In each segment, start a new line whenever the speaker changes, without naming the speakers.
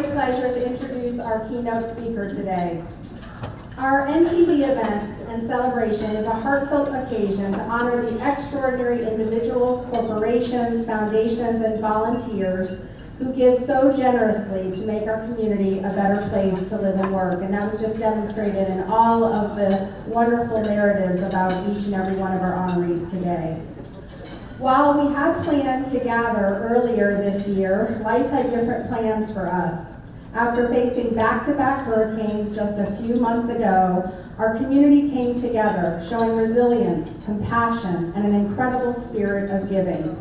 great pleasure to introduce our keynote speaker today. Our NPD events and celebration is a heartfelt occasion to honor the extraordinary individuals, corporations, foundations, and volunteers who give so generously to make our community a better place to live and work. And that was just demonstrated in all of the wonderful narratives about each and every one of our honorees today. While we had planned to gather earlier this year, life had different plans for us. After facing back-to-back hurricanes just a few months ago, our community came together, showing resilience, compassion, and an incredible spirit of giving.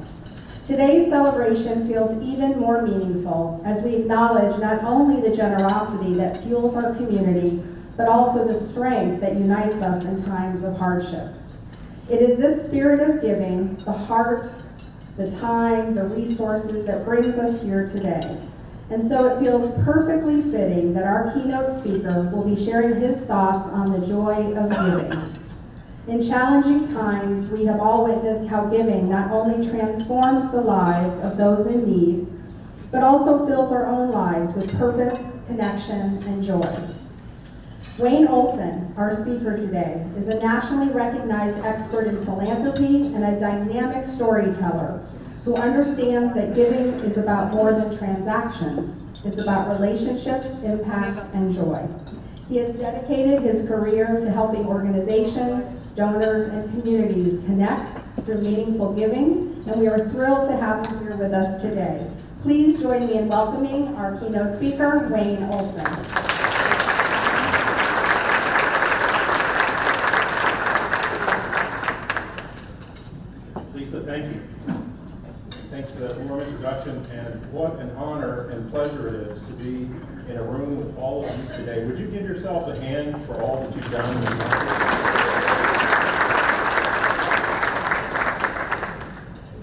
Today's celebration feels even more meaningful as we acknowledge not only the generosity that fuels our community, but also the strength that unites us in times of hardship. It is this spirit of giving, the heart, the time, the resources that brings us here today. And so it feels perfectly fitting that our keynote speaker will be sharing his thoughts on the joy of giving. In challenging times, we have all witnessed how giving not only transforms the lives of those in need, but also fills our own lives with purpose, connection, and joy. Wayne Olson, our speaker today, is a nationally recognized expert in philanthropy and a dynamic storyteller who understands that giving is about more than transactions. It's about relationships, impact, and joy. He has dedicated his career to helping organizations, donors, and communities connect through meaningful giving, and we are thrilled to have him here with us today. Please join me in welcoming our keynote speaker, Wayne Olson.
Lisa, thank you. Thanks for that warm introduction, and what an honor and pleasure it is to be in a room with all of you today. Would you give yourselves a hand for all that you've done in this country?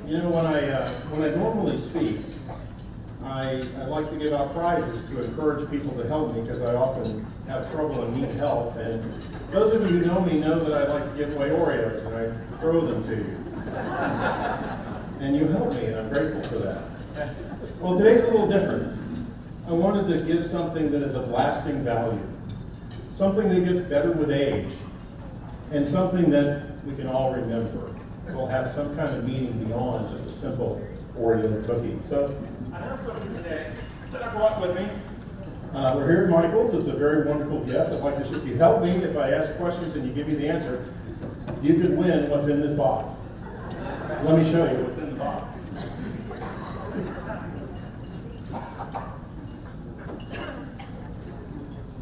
You know, when I normally speak, I like to give out prizes to encourage people to help me because I often have trouble and need help. And those of you who know me know that I like to give away Oreos and I throw them to you. And you help me, and I'm grateful for that. Well, today's a little different. I wanted to give something that is of lasting value, something that gets better with age, and something that we can all remember. Will have some kind of meaning beyond just a simple Oreo cookie. So I have something today that I brought with me. We're here at Michael's. It's a very wonderful gift. I'd like to, if you help me, if I ask questions and you give me the answer, you could win what's in this box. Let me show you what's in the box.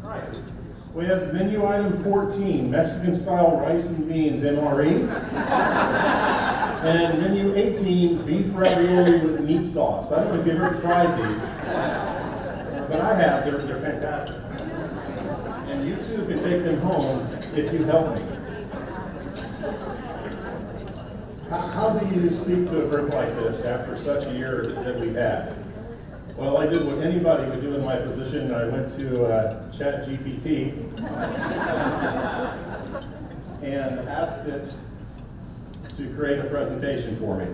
All right. We have menu item 14, Mexican style rice and beans MRE. And menu 18, beef ravioli with meat sauce. I don't know if you've ever tried these, but I have. They're fantastic. And you too can take them home if you help me. How do you speak to a group like this after such a year that we've had? Well, I did what anybody would do in my position. I went to ChatGPT and asked it to create a presentation for me.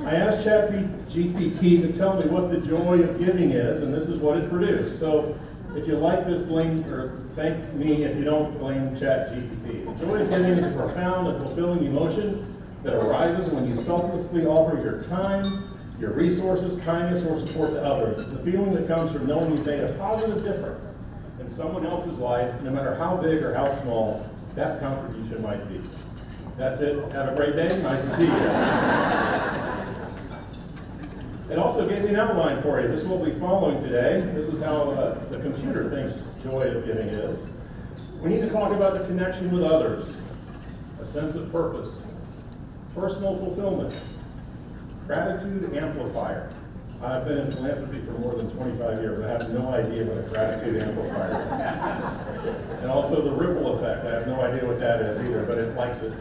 I asked ChatGPT to tell me what the joy of giving is, and this is what it produced. So if you like this, blame, or thank me if you don't, blame ChatGPT. The joy of giving is a profound and fulfilling emotion that arises when you selflessly offer your time, your resources, kindness, or support to others. It's a feeling that comes from knowing you've made a positive difference in someone else's life, no matter how big or how small that contribution might be. That's it. Have a great day. Nice to see you. It also gave me an outline for you. This is what we'll be following today. This is how the computer thinks joy of giving is. We need to talk about the connection with others, a sense of purpose, personal fulfillment, gratitude amplifier. I've been in philanthropy for more than 25 years. I have no idea what a gratitude amplifier is. And also the ripple effect. I have no idea what that is either, but it likes it.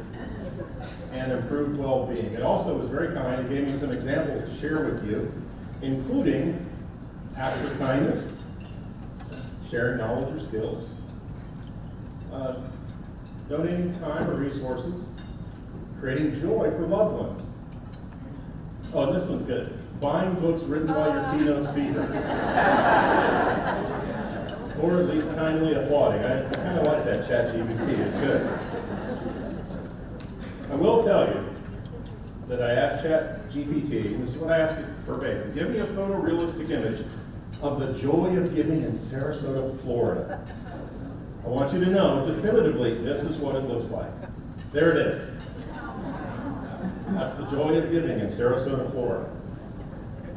And improved well-being. It also was very kind. It gave me some examples to share with you, including acts of kindness, sharing knowledge or skills, donating time or resources, creating joy for loved ones. Oh, and this one's good. buying books written by your keynote speaker. Or at least kindly applauding. I kind of like that ChatGPT, it's good. I will tell you that I asked ChatGPT, and this is what I asked it verbatim, give me a photorealistic image of the joy of giving in Sarasota, Florida. I want you to know definitively this is what it looks like. There it is. That's the joy of giving in Sarasota, Florida.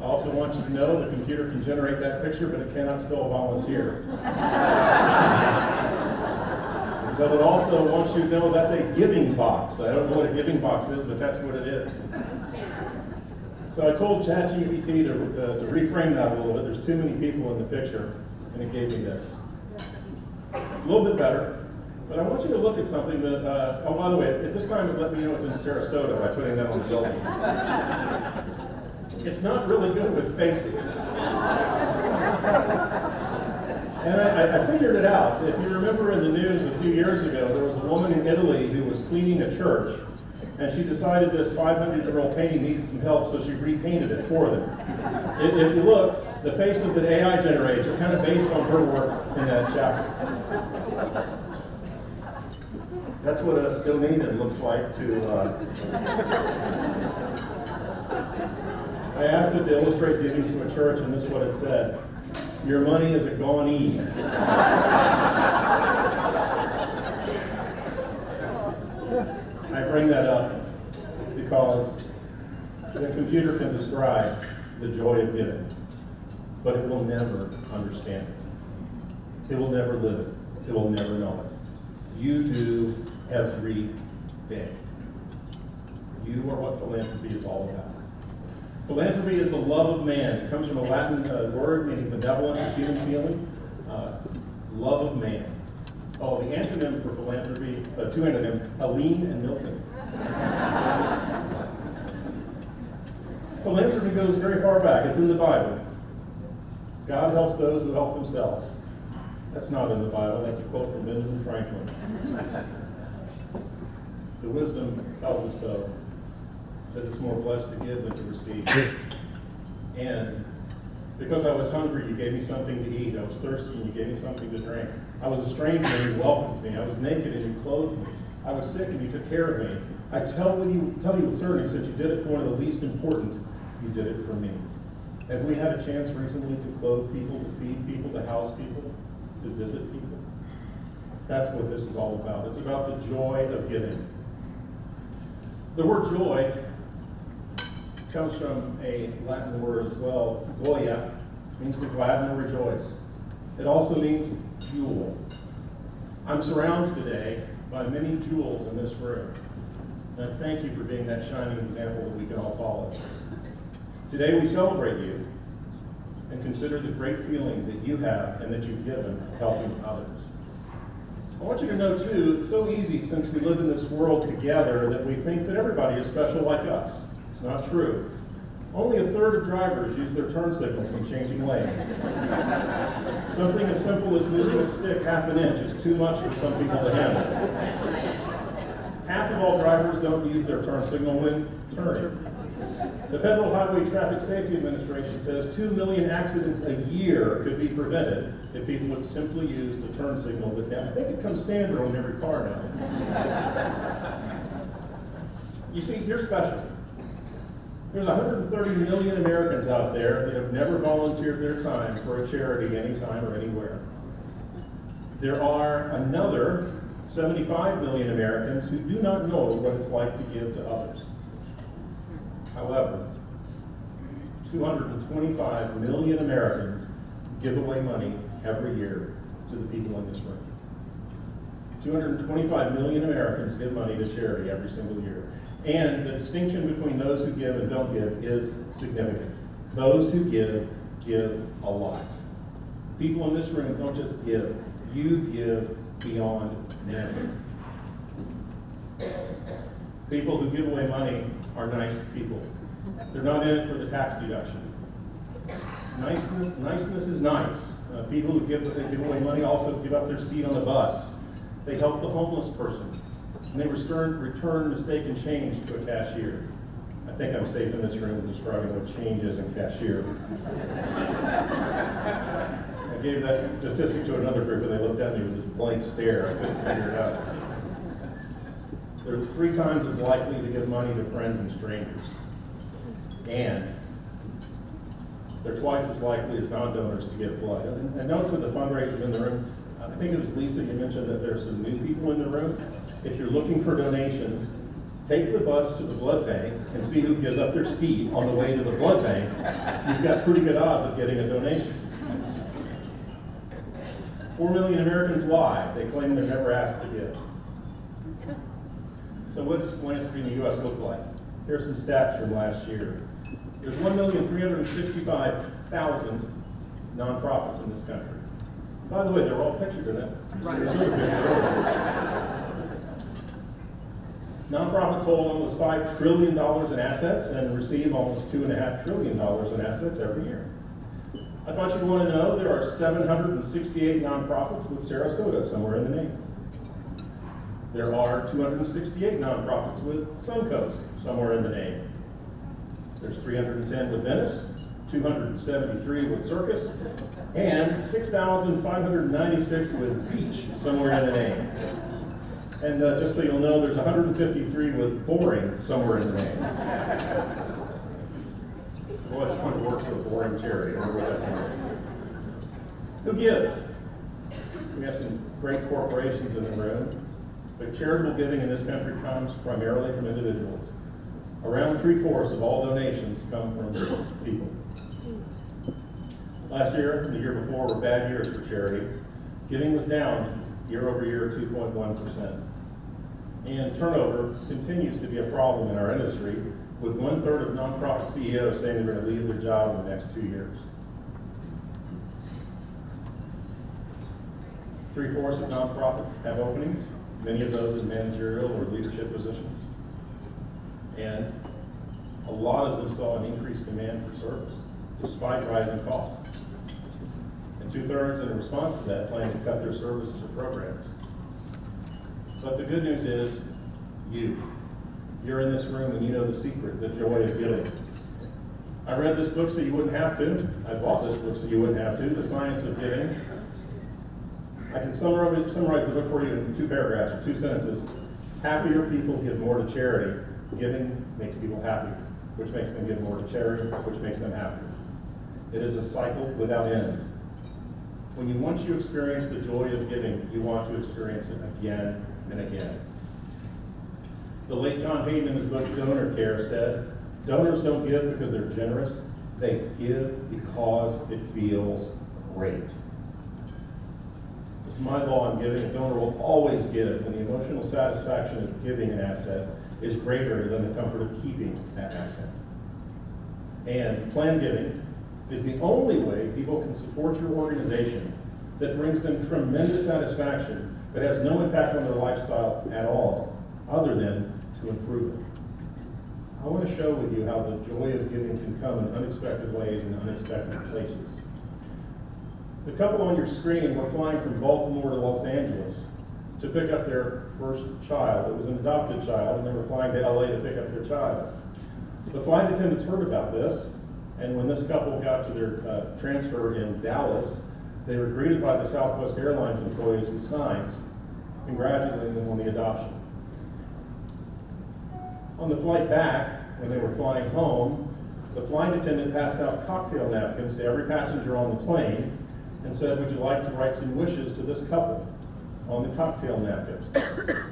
I also want you to know the computer can generate that picture, but it cannot spell volunteer. But it also wants you to know that's a giving box. I don't know what a giving box is, but that's what it is. So I told ChatGPT to reframe that a little bit. There's too many people in the picture, and it gave me this. A little bit better. But I want you to look at something that, oh, by the way, at this time it let me know it's in Sarasota by putting that on the building. It's not really good with faces. And I figured it out. If you remember in the news a few years ago, there was a woman in Italy who was cleaning a church, and she decided this 500-year-old painting needed some help, so she repainted it for them. If you look, the faces that AI generates are kind of based on her work in that chapter. That's what a donated looks like to... I asked it to illustrate giving to a church, and this is what it said. Your money is a gonee. I bring that up because the computer can describe the joy of giving, but it will never understand it. It will never live it. It will never know it. You do every day. You are what philanthropy is all about. Philanthropy is the love of man. It comes from a Latin word meaning benevolence, a human feeling. Love of man. Oh, the antonym for philanthropy, two antonyms, Helene and Milton. Philanthropy goes very far back. It's in the Bible. God helps those who help themselves. That's not in the Bible. That's a quote from Benjamin Franklin. The wisdom tells us, though, that it's more blessed to give than to receive. And because I was hungry, you gave me something to eat. I was thirsty, and you gave me something to drink. I was a stranger, and you welcomed me. I was naked, and you clothed me. I was sick, and you took care of me. I tell you with certainty, since you did it for one of the least important, you did it for me. Have we had a chance recently to clothe people, to feed people, to house people, to visit people? That's what this is all about. It's about the joy of giving. The word joy comes from a Latin word as well, goya, means to gladden or rejoice. It also means jewel. I'm surrounded today by many jewels in this room. And I thank you for being that shining example that we can all follow. Today we celebrate you and consider the great feeling that you have and that you've given helping others. I want you to know too, it's so easy since we live in this world together that we think that everybody is special like us. It's not true. Only a third of drivers use their turn signals when changing lanes. Something as simple as moving a stick half an inch is too much for some people to handle. Half of all drivers don't use their turn signal when turning. The Federal Highway Traffic Safety Administration says 2 million accidents a year could be prevented if people would simply use the turn signal that I think it comes standard on every car now. You see, you're special. There's 130 million Americans out there that have never volunteered their time for a charity anytime or anywhere. There are another 75 million Americans who do not know what it's like to give to others. However, 225 million Americans give away money every year to the people in this room. 225 million Americans give money to charity every single year. And the distinction between those who give and don't give is significant. Those who give a lot. People in this room don't just give. You give beyond measure. People who give away money are nice people. They're not in it for the tax deduction. Niceness is nice. People who give away money also give up their seat on the bus. They help the homeless person. And they return mistaken change to a cashier. I think I'm safe in this room describing what change is in cashier. I gave that statistic to another group, and they looked at me with this blank stare. I couldn't figure it out. They're 3 times as likely to give money to friends and strangers. And they're twice as likely as non-donors to give blood. And note to the fundraisers in the room, I think it was Lisa, you mentioned that there's some new people in the room. If you're looking for donations, take the bus to the blood bank and see who gives up their seat on the way to the blood bank. You've got pretty good odds of getting a donation. 4 million Americans lie. They claim they're never asked to give. So what does philanthropy in the U.S. look like? Here are some stats from last year. There's 1,365,000 nonprofits in this country. By the way, they're all pictured in it. Right. Nonprofits hold almost $5 trillion in assets and receive almost $2.5 trillion in assets every year. I thought you'd want to know there are 768 nonprofits with Sarasota somewhere in the name. There are 268 nonprofits with Suncoast somewhere in the name. There's 310 with Venice, 273 with Circus, and 6,596 with Beach somewhere in the name. And just so you'll know, there's 153 with Boring somewhere in the name. Well, it's fun to work for a boring charity. I wonder what that's like. Who gives? We have some great corporations in the room, but charitable giving in this country comes primarily from individuals. Around 3/4 of all donations come from people. Last year and the year before were bad years for charity. Giving was down year over year 2.1%. And turnover continues to be a problem in our industry, with 1/3 of nonprofit CEOs saying they're going to leave their job in the next 2 years. 3/4 of nonprofits have openings, many of those in managerial or leadership positions. And a lot of them saw an increased demand for service, despite rising costs. And 2/3 in response to that plan to cut their services or programs. But the good news is, you're in this room and you know the secret, the joy of giving. I read this book so you wouldn't have to. I bought this book so you wouldn't have to, The Science of Giving. I can summarize the book for you in 2 paragraphs or 2 sentences. Happier people give more to charity. Giving makes people happier, which makes them give more to charity, which makes them happier. It is a cycle without end. Once you experience the joy of giving, you want to experience it again and again. The late John Hayden in his book, Donor Care, said, donors don't give because they're generous, they give because it feels great. This is my law on giving. A donor will always give, and the emotional satisfaction of giving an asset is greater than the comfort of keeping that asset. And planned giving is the only way people can support your organization that brings them tremendous satisfaction, but has no impact on their lifestyle at all, other than to improve it. I want to show with you how the joy of giving can come in unexpected ways and unexpected places. The couple on your screen were flying from Baltimore to Los Angeles to pick up their first child. It was an adopted child, and they were flying to LA to pick up their child. The flight attendants heard about this, and when this couple got to their transfer in Dallas, they were greeted by the Southwest Airlines employees with signs congratulating them on the adoption. On the flight back, when they were flying home, the flight attendant passed out cocktail napkins to every passenger on the plane and said, "Would you like to write some wishes to this couple?" on the cocktail napkin.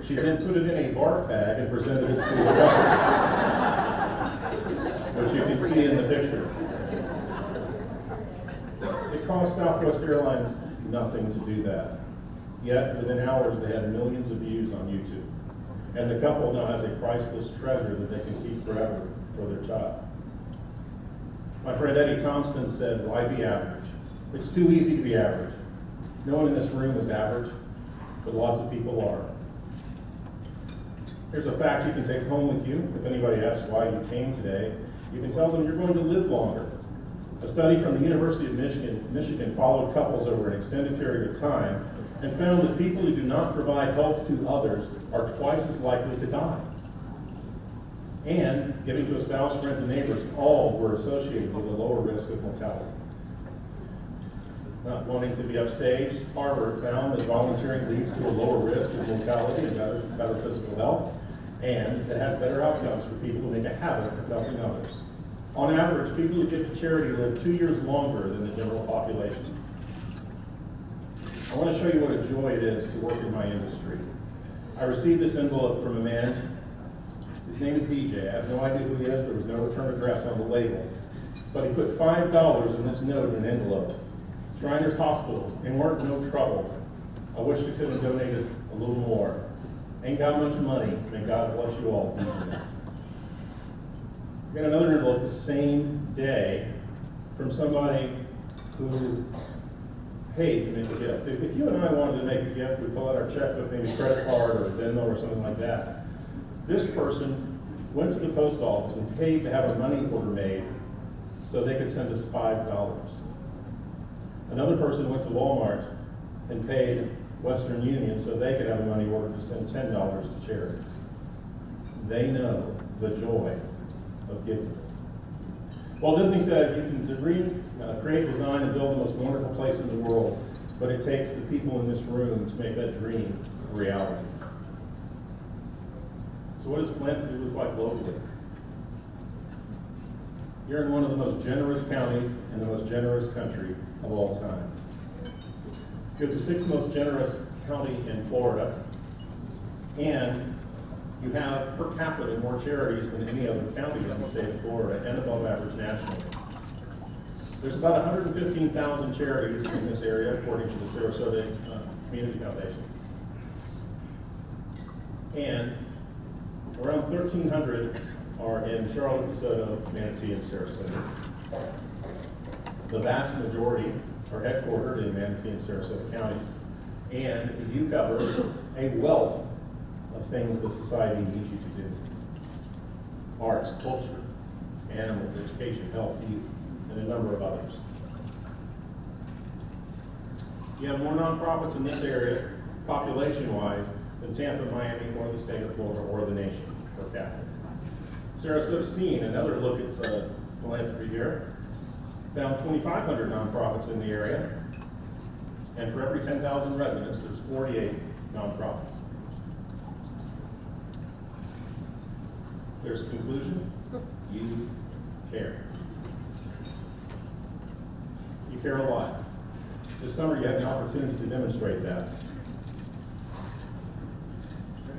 She then put it in a barf bag and presented it to the couple, which you can see in the picture. It cost Southwest Airlines nothing to do that. Yet, within hours, they had millions of views on YouTube. And the couple now has a priceless treasure that they can keep forever for their child. My friend Eddie Thompson said, "Why be average? It's too easy to be average." No one in this room is average, but lots of people are. Here's a fact you can take home with you. If anybody asks why you came today, you can tell them you're going to live longer. A study from the University of Michigan followed couples over an extended period of time and found that people who do not provide help to others are twice as likely to die. and giving to a spouse, friends, and neighbors, all were associated with a lower risk of mortality. Not wanting to be upstaged, Harvard found that volunteering leads to a lower risk of mortality and better physical health, and it has better outcomes for people who make a habit of helping others. On average, people who give to charity live 2 years longer than the general population. I want to show you what a joy it is to work in my industry. I received this envelope from a man. His name is DJ. I have no idea who he is. There was no return address on the label. But he put $5 in this note in an envelope. Shriners Hospital, and weren't no trouble. I wish we could have donated a little more. Ain't got much money. May God bless you all, DJ. We got another envelope the same day from somebody who paid to make a gift. If you and I wanted to make a gift, we'd pull out our checkbook, maybe credit card or Venmo or something like that. This person went to the post office and paid to have a money order made so they could send us $5. Another person went to Walmart and paid Western Union so they could have a money order to send $10 to charity. They know the joy of giving. Walt Disney said, you can create, design, and build the most wonderful place in the world, but it takes the people in this room to make that dream a reality. So what does philanthropy look like globally? You're in one of the most generous counties in the most generous country of all time. You're the 6th most generous county in Florida, and you have per capita more charities than any other county in the state of Florida, and above average nationally. There's about 115,000 charities in this area, according to the Sarasota Community Foundation. And around 1,300 are in Charlotte, DeSoto, Manatee, and Sarasota. The vast majority are headquartered in Manatee and Sarasota counties, and you cover a wealth of things that society needs you to do. Arts, culture, animals, education, health, youth, and a number of others. You have more nonprofits in this area, population-wise, than Tampa, Miami, or the state of Florida, or the nation per capita. Sarasota Scene, another look at philanthropy here, found 2,500 nonprofits in the area, and for every 10,000 residents, there's 48 nonprofits. There's a conclusion. You care. You care a lot. This summer, you had an opportunity to demonstrate that.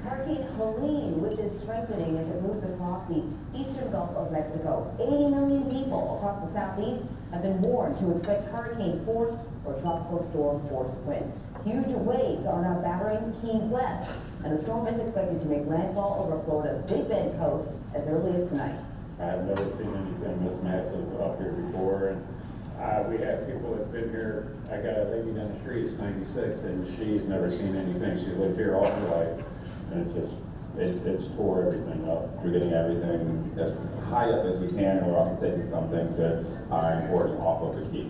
Hurricane Helene, which is strengthening as it moves across the eastern Gulf of Mexico. 80 million people across the southeast have been warned to expect hurricane force or tropical storm force winds. Huge waves are now battering Key West, and the storm is expected to make landfall over Florida's Big Bend coast as early as tonight.
I've never seen anything this massive up here before, and we have people that's been here. I got a lady down the street, it's 96, and she's never seen anything. She lived here all her life, and it's just, it's tore everything up. We're getting everything as high up as we can, and we're also taking some things that are important off of the key.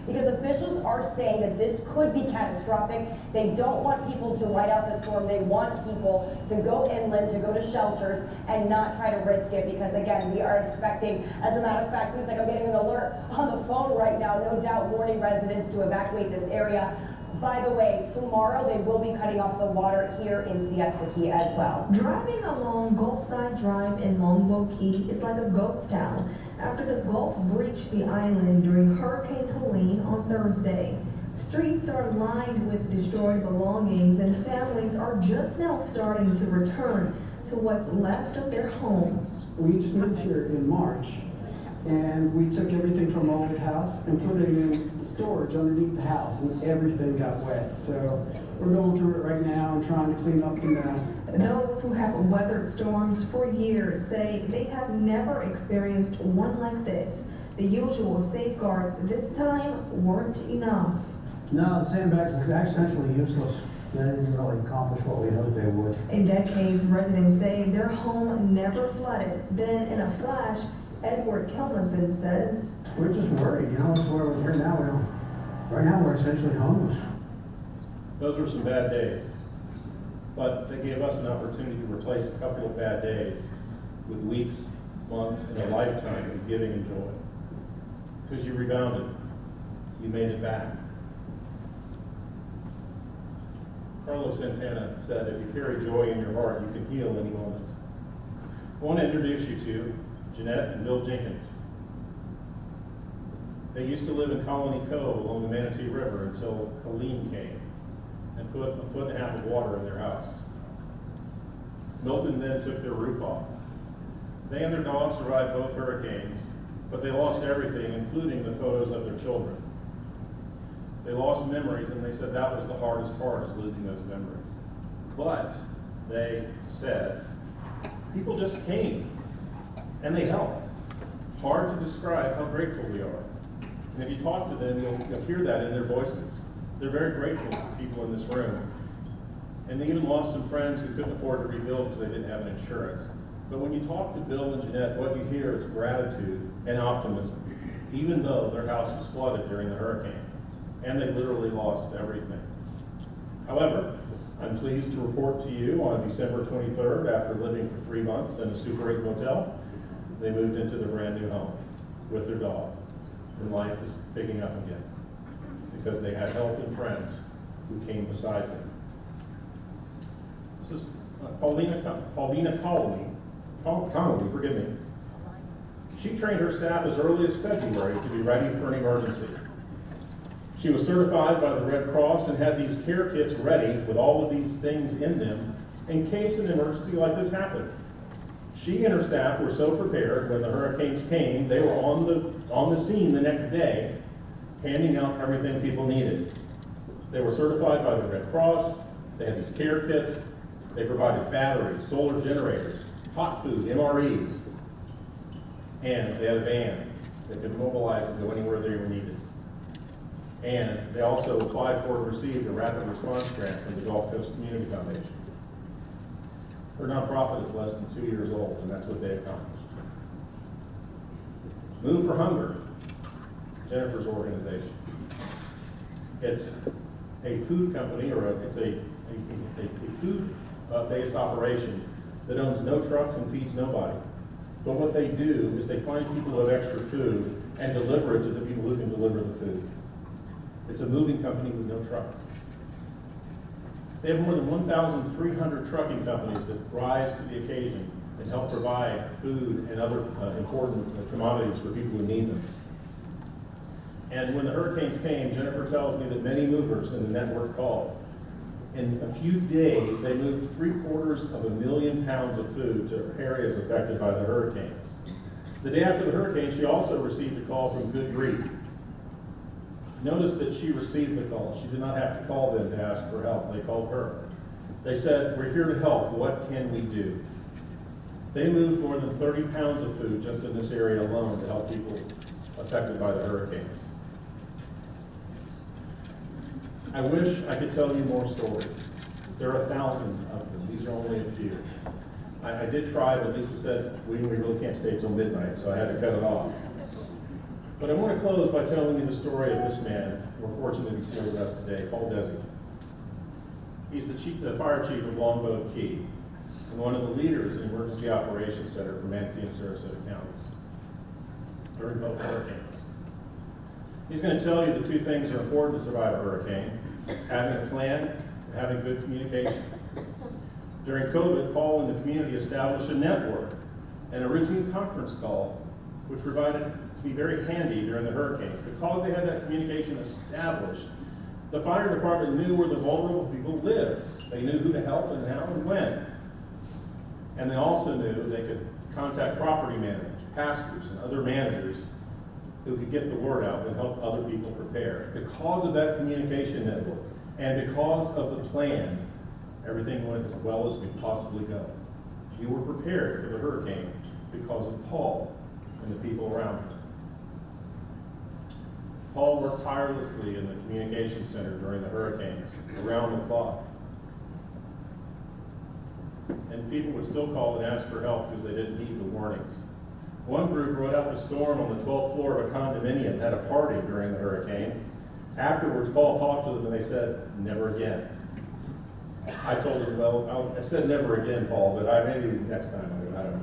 Because officials are saying that this could be catastrophic. They don't want people to ride out the storm. They want people to go inland, to go to shelters, and not try to risk it. Because again, we are expecting, as a matter of fact, it seems like I'm getting an alert on the phone right now, no doubt warning residents to evacuate this area. By the way, tomorrow they will be cutting off the water here in Siesta Key as well.
Driving along Gulfside Drive in Longboat Key is like a ghost town after the Gulf breached the island during Hurricane Helene on Thursday. Streets are lined with destroyed belongings, and families are just now starting to return to what's left of their homes.
We just moved here in March, and we took everything from our old house and put it in the storage underneath the house, and everything got wet. So we're going through it right now and trying to clean up the mess.
Those who have weathered storms for years say they have never experienced one like this. The usual safeguards this time weren't enough.
No, the sandbags were essentially useless. They didn't really accomplish what we hoped they would.
In decades, residents say their home never flooded. Then in a flash, Edward Kelmanson says,
We're just worried, you know, it's where we're here now. Right now we're essentially homeless.
Those were some bad days, but they gave us an opportunity to replace a couple of bad days with weeks, months, and a lifetime of giving and joy. Because you rebounded. You made it back. Carlos Santana said, if you carry joy in your heart, you can heal any moment. I want to introduce you to Jeanette and Bill Jenkins. They used to live in Colony Cove along the Manatee River until Helene came and put a foot and a half of water in their house. Milton then took their roof off. They and their dog survived both hurricanes, but they lost everything, including the photos of their children. They lost memories, and they said that was the hardest part, is losing those memories. But they said, people just came, and they helped. Hard to describe how grateful we are. And if you talk to them, you'll hear that in their voices. They're very grateful for people in this room. And they even lost some friends who couldn't afford to rebuild because they didn't have an insurance. But when you talk to Bill and Jeanette, what you hear is gratitude and optimism, even though their house was flooded during the hurricane, and they literally lost everything. However, I'm pleased to report to you on December 23rd, after living for 3 months in a Super 8 motel, they moved into their brand new home with their dog. And life is picking up again because they had help and friends who came beside them. This is Paulina Connolly, forgive me. She trained her staff as early as February to be ready for an emergency. She was certified by the Red Cross and had these care kits ready with all of these things in them in case an emergency like this happened. She and her staff were so prepared when the hurricanes came, they were on the scene the next day, handing out everything people needed. They were certified by the Red Cross, they had these care kits, they provided batteries, solar generators, hot food, MREs, and they had a van that could mobilize and go anywhere they were needed. And they also applied for and received a rapid response grant from the Gulf Coast Community Foundation. Her nonprofit is less than 2 years old, and that's what they accomplished. Move for Hunger, Jennifer's organization. It's a food company, or it's a food-based operation that owns no trucks and feeds nobody. But what they do is they find people who have extra food and deliver it to the people who can deliver the food. It's a moving company with no trucks. They have more than 1,300 trucking companies that rise to the occasion and help provide food and other important commodities for people who need them. And when the hurricanes came, Jennifer tells me that many movers in the network called. In a few days, they moved 750,000 pounds of food to areas affected by the hurricanes. The day after the hurricane, she also received a call from Good Grief. Notice that she received the call. She did not have to call them to ask for help. They called her. They said, we're here to help. What can we do? They moved more than 30 pounds of food just in this area alone to help people affected by the hurricanes. I wish I could tell you more stories. There are thousands of them. These are only a few. I did try, but Lisa said we really can't stay till midnight, so I had to cut it off. But I want to close by telling you the story of this man. We're fortunate he's here with us today, Paul Desi. He's the fire chief of Longboat Key and one of the leaders in the Emergency Operations Center for Manatee and Sarasota counties during both hurricanes. He's going to tell you the two things that are important to survive a hurricane: having a plan and having good communication. During COVID, Paul and the community established a network and a routine conference call, which provided to be very handy during the hurricanes. Because they had that communication established, the fire department knew where the vulnerable people lived. They knew who to help and how and when. And they also knew they could contact property managers, pastors, and other managers who could get the word out and help other people prepare. Because of that communication network and because of the plan, everything went as well as could possibly go. You were prepared for the hurricane because of Paul and the people around him. Paul worked tirelessly in the communication center during the hurricanes, around the clock. And people would still call and ask for help because they didn't heed the warnings. One group rode out the storm on the 12th floor of a condominium, had a party during the hurricane. Afterwards, Paul talked to them and they said, never again. I told them, well, I said never again, Paul, but maybe next time, I don't know.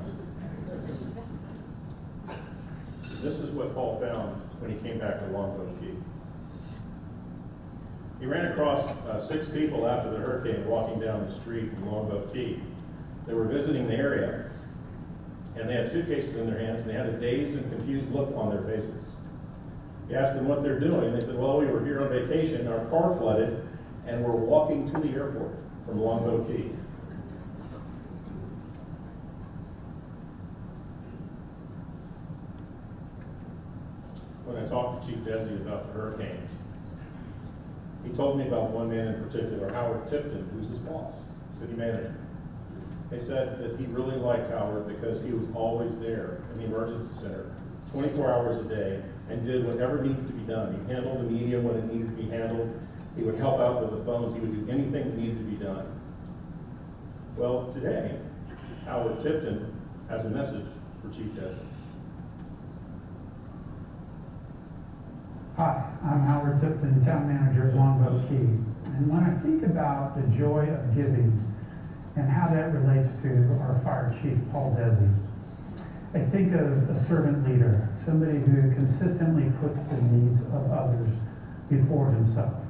This is what Paul found when he came back to Longboat Key. He ran across 6 people after the hurricane walking down the street in Longboat Key. They were visiting the area, and they had suitcases in their hands, and they had a dazed and confused look on their faces. He asked them what they're doing, and they said, well, we were here on vacation, our car flooded, and we're walking to the airport from Longboat Key. When I talked to Chief Desi about the hurricanes, he told me about one man in particular, Howard Tipton, who's his boss, city manager. They said that he really liked Howard because he was always there in the emergency center, 24 hours a day, and did whatever needed to be done. He handled the media when it needed to be handled. He would help out with the phones. He would do anything that needed to be done. Well, today, Howard Tipton has a message for Chief Desi.
Hi, I'm Howard Tipton, Town Manager of Longboat Key. And when I think about the joy of giving and how that relates to our Fire Chief, Paul Desi, I think of a servant leader, somebody who consistently puts the needs of others before himself.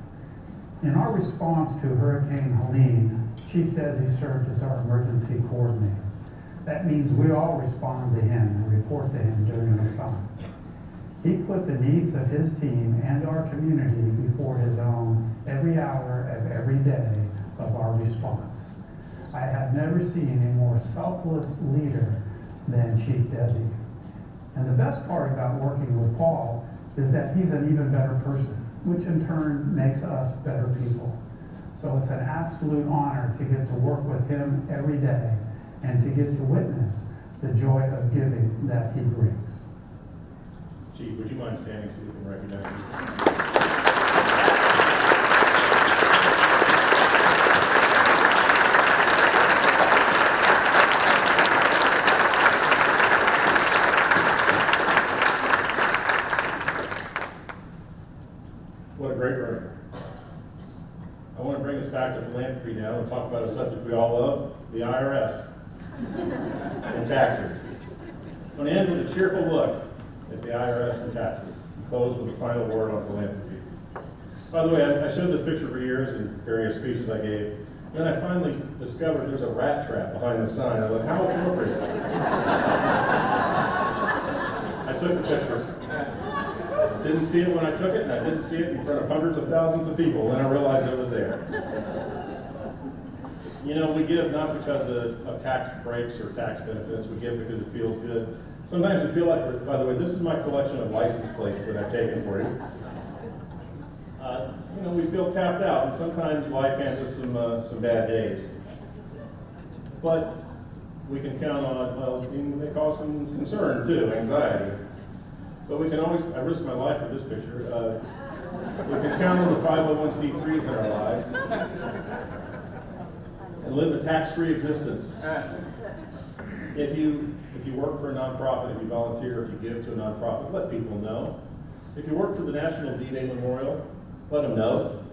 In our response to Hurricane Helene, Chief Desi served as our emergency coordinator. That means we all respond to him and report to him during this time. He put the needs of his team and our community before his own every hour of every day of our response. I have never seen a more selfless leader than Chief Desi. And the best part about working with Paul is that he's an even better person, which in turn makes us better people. So it's an absolute honor to get to work with him every day and to get to witness the joy of giving that he brings.
Chief, would you mind standing so we can recognize you? What a great room. I want to bring us back to philanthropy now and talk about a subject we all love, the IRS and taxes. I'm going to end with a cheerful look at the IRS and taxes, and close with a final word on philanthropy. By the way, I showed this picture for years in various speeches I gave. Then I finally discovered there's a rat trap behind the sign. I thought, how appropriate. I took the picture. Didn't see it when I took it, and I didn't see it in front of hundreds of thousands of people, and I realized it was there. You know, we give not because of tax breaks or tax benefits. We give because it feels good. Sometimes we feel like, by the way, this is my collection of license plates that I've taken for you. You know, we feel tapped out, and sometimes life hands us some bad days. But we can count on, well, they cause some concern too, anxiety. But we can always, I risk my life for this picture. We can count on the 501c3s in our lives and live a tax-free existence. If you work for a nonprofit, if you volunteer, if you give to a nonprofit, let people know. If you work for the National D-Day Memorial, let them know.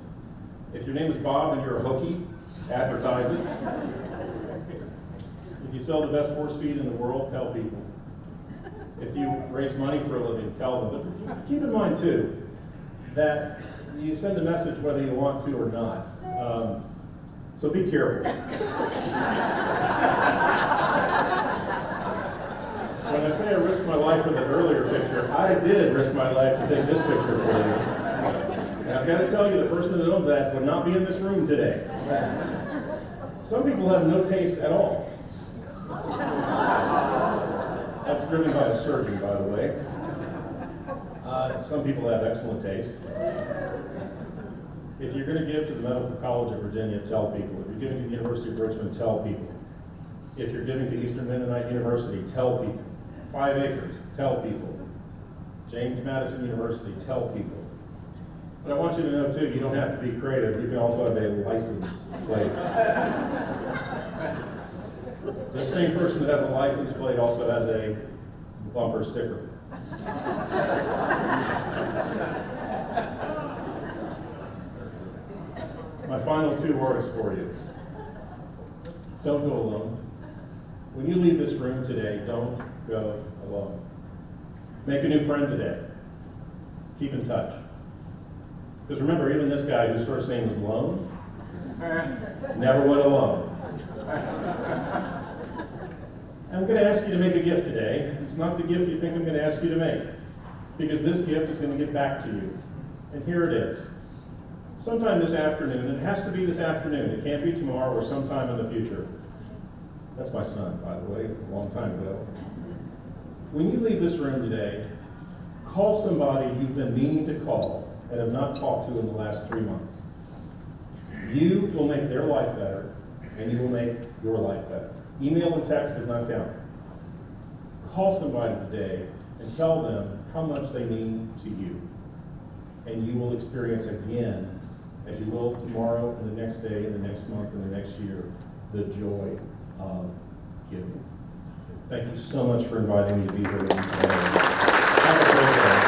If your name is Bob and you're a hookie, advertise it. If you sell the best horse feed in the world, tell people. If you raise money for a living, tell them. But keep in mind, too, that you send a message whether you want to or not. So be careful. When I say I risked my life for the earlier picture, I did risk my life to take this picture for you. And I've got to tell you, the person that owns that would not be in this room today. Some people have no taste at all. That's driven by a surgeon, by the way. Some people have excellent taste. If you're going to give to the Medical College of Virginia, tell people. If you're giving to the University of Richmond, tell people. If you're giving to Eastern Mennonite University, tell people. 5 Acres, tell people. James Madison University, tell people. But I want you to know, too, you don't have to be creative. You can also have a license plate. The same person that has a license plate also has a bumper sticker. My final 2 words for you. Don't go alone. When you leave this room today, don't go alone. Make a new friend today. Keep in touch. Because remember, even this guy whose first name was Lone, never went alone. I'm going to ask you to make a gift today. It's not the gift you think I'm going to ask you to make, because this gift is going to get back to you. And here it is. Sometime this afternoon, it has to be this afternoon, it can't be tomorrow or sometime in the future. That's my son, by the way, a long time ago. When you leave this room today, call somebody you've been meaning to call and have not talked to in the last 3 months. You will make their life better, and you will make your life better. Email and text does not count. Call somebody today and tell them how much they mean to you. And you will experience again, as you will tomorrow and the next day and the next month and the next year, the joy of giving. Thank you so much for inviting me to be here with you today. Have a great day.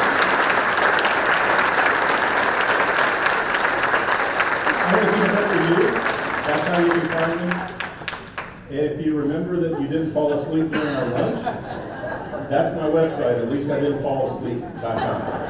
I'm going to keep it up for you. That's how you can find me. If you remember that you didn't fall asleep during our lunch, that's my website. At least I didn't fall asleep.com.